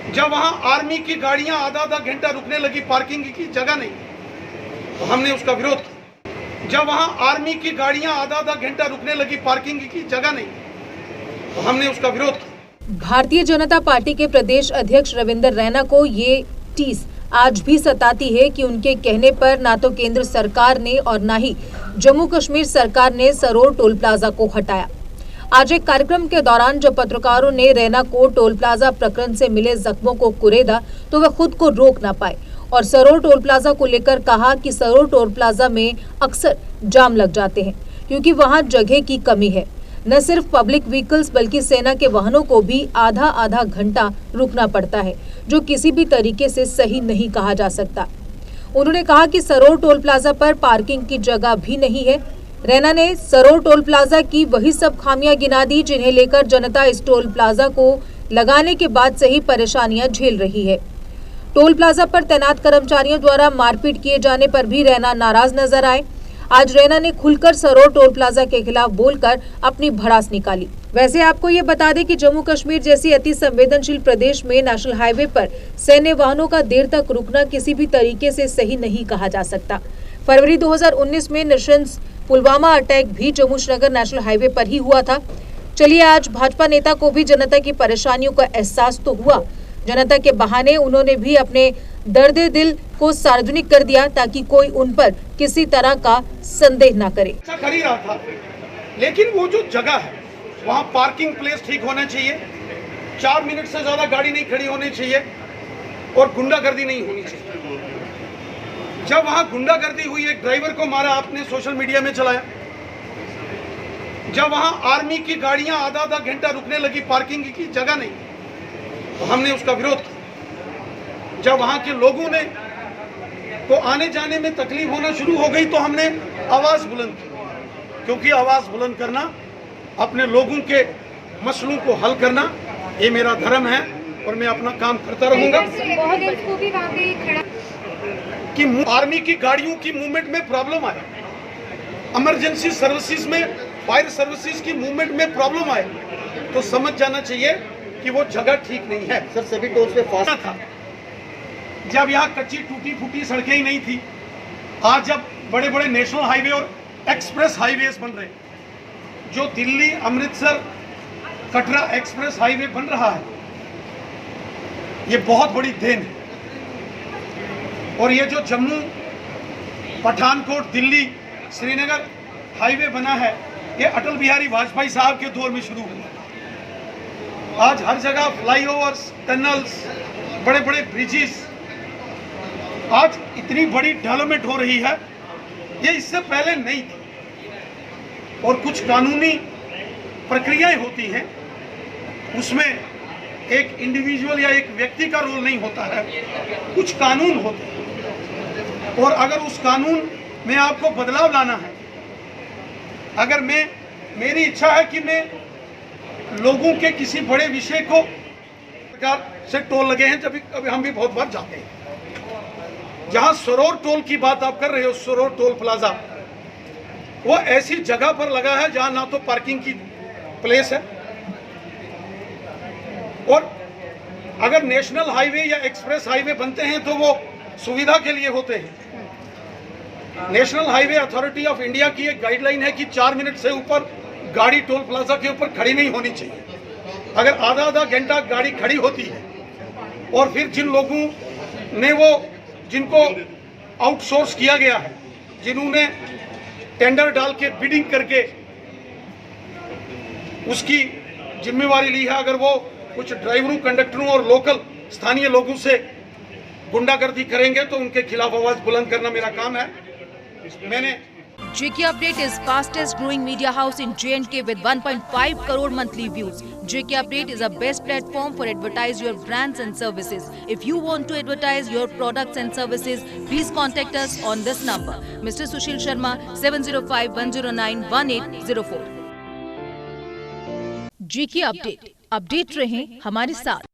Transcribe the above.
जब वहां आर्मी की गाड़ियां आधा आधा घंटा रुकने लगी, पार्किंग की जगह नहीं, तो हमने उसका विरोध किया। जब वहां आर्मी की गाड़ियां आधा आधा घंटा रुकने लगी, पार्किंग की जगह नहीं, तो हमने उसका विरोध किया। भारतीय जनता पार्टी के प्रदेश अध्यक्ष रविंद्र रैना को ये टीस आज भी सताती है कि उनके कहने पर ना तो केंद्र सरकार ने और ना ही जम्मू कश्मीर सरकार ने सरोर टोल प्लाजा को हटाया। आज एक कार्यक्रम के दौरान जब पत्रकारों ने रैना को टोल प्लाजा प्रकरण से मिले जख्मों को कुरेदा तो वह खुद को रोक ना पाए और सरोर टोल प्लाजा को लेकर कहा कि सरोर टोल प्लाजा में अक्सर जाम लग जाते हैं क्योंकि वहां जगह की कमी है। न सिर्फ पब्लिक व्हीकल्स बल्कि सेना के वाहनों को भी आधा आधा घंटा रुकना पड़ता है, जो किसी भी तरीके से सही नहीं कहा जा सकता। उन्होंने कहा कि सरोर टोल प्लाजा पर पार्किंग की जगह भी नहीं है। रैना ने सरोर टोल प्लाजा की वही सब खामियां गिना दी जिन्हें लेकर जनता इस टोल प्लाजा को लगाने के बाद से ही परेशानियां झेल रही है। टोल प्लाजा पर तैनात कर्मचारियों द्वारा मारपीट किए जाने पर भी रैना नाराज नजर आए। आज रैना ने खुलकर सरोर टोल प्लाजा के खिलाफ बोलकर अपनी भड़ास निकाली। वैसे आपको ये बता दें कि जम्मू कश्मीर जैसी अति संवेदनशील प्रदेश में नेशनल हाईवे पर सैन्य वाहनों का देर तक रुकना किसी भी तरीके से सही नहीं कहा जा सकता। फरवरी 2019 में नृशंस पुलवामा अटैक भी जम्मू श्रीनगर नेशनल हाईवे पर ही हुआ था। चलिए आज भाजपा नेता को भी जनता की परेशानियों का एहसास तो हुआ। जनता के बहाने उन्होंने भी अपने दर्द दिल को सार्वजनिक कर दिया ताकि कोई उन पर किसी तरह का संदेह ना करे। अच्छा कर ही रहा था, लेकिन वो जो जगह है वहाँ पार्किंग प्लेस ठीक होना चाहिए, 4 मिनट से ज्यादा गाड़ी नहीं खड़ी होनी चाहिए और गुंडागर्दी नहीं होनी चाहिए। जब वहाँ गुंडागर्दी हुई, एक ड्राइवर को मारा, आपने सोशल मीडिया में चलाया। जब वहाँ आर्मी की गाड़ियां आधा आधा घंटा रुकने लगी, पार्किंग की जगह नहीं, तो हमने उसका विरोध किया। जब वहाँ के लोगों ने को आने जाने में तकलीफ होना शुरू हो गई तो हमने आवाज बुलंद की, क्योंकि आवाज बुलंद करना, अपने लोगों के मसलों को हल करना, ये मेरा धर्म है और मैं अपना काम करता रहूंगा। कि आर्मी की गाड़ियों की मूवमेंट में प्रॉब्लम आए, इमरजेंसी सर्विसेज में, फायर सर्विसेज की मूवमेंट में प्रॉब्लम आए, तो समझ जाना चाहिए कि वो जगह ठीक नहीं है। सर सभी टोल पे फास्ट था जब यहाँ कच्ची टूटी फूटी सड़कें ही नहीं थी। आज जब बड़े बड़े नेशनल हाईवे और एक्सप्रेस हाईवेज बन रहे, जो दिल्ली अमृतसर कटरा एक्सप्रेस हाईवे बन रहा है, ये बहुत बड़ी देन है। और ये जो जम्मू पठानकोट दिल्ली श्रीनगर हाईवे बना है, ये अटल बिहारी वाजपेयी साहब के दौर में शुरू हुआ। आज हर जगह फ्लाईओवर्स, टनल्स, बड़े बड़े ब्रिजेस, आज इतनी बड़ी डेवलपमेंट हो रही है, ये इससे पहले नहीं थी। और कुछ कानूनी प्रक्रियाएं होती हैं, उसमें एक इंडिविजुअल या एक व्यक्ति का रोल नहीं होता है, कुछ कानून होते हैं। और अगर उस कानून में आपको बदलाव लाना है, अगर मेरी इच्छा है कि मैं लोगों के किसी बड़े विषय को, सरकार से टोल लगे हैं, जब हम भी बहुत बार जाते हैं। जहां सरोर टोल की बात आप कर रहे हो, सरोर टोल प्लाजा, वो ऐसी जगह पर लगा है जहां ना तो पार्किंग की प्लेस है, और अगर नेशनल हाईवे या एक्सप्रेस हाईवे बनते हैं तो वो सुविधा के लिए होते हैं। National highway authority of India की एक गाइडलाइन है कि 4 मिनट से ऊपर गाड़ी टोल प्लाजा के ऊपर खड़ी नहीं होनी चाहिए। अगर आधा आधा घंटा गाड़ी खड़ी होती है, और फिर जिन लोगों ने जिनको आउटसोर्स किया गया है, जिन्होंने टेंडर डाल के बिडिंग करके उसकी जिम्मेवारी ली है, अगर वो कुछ ड्राइवरों, कंडक्टरों और लोकल स्थानीय लोगों से गुंडागर्दी करेंगे तो उनके खिलाफ आवाज बुलंद करना मेरा काम है। मैंने JK Update is fastest growing media house in J&K with 1.5 crore monthly views. JK Update is a best platform for advertise your brands and services. If you want to advertise your products and services, please contact us on this number. Mr. Sushil Sharma, 705-109-1804. JK Update. Update रहें हमारे साथ।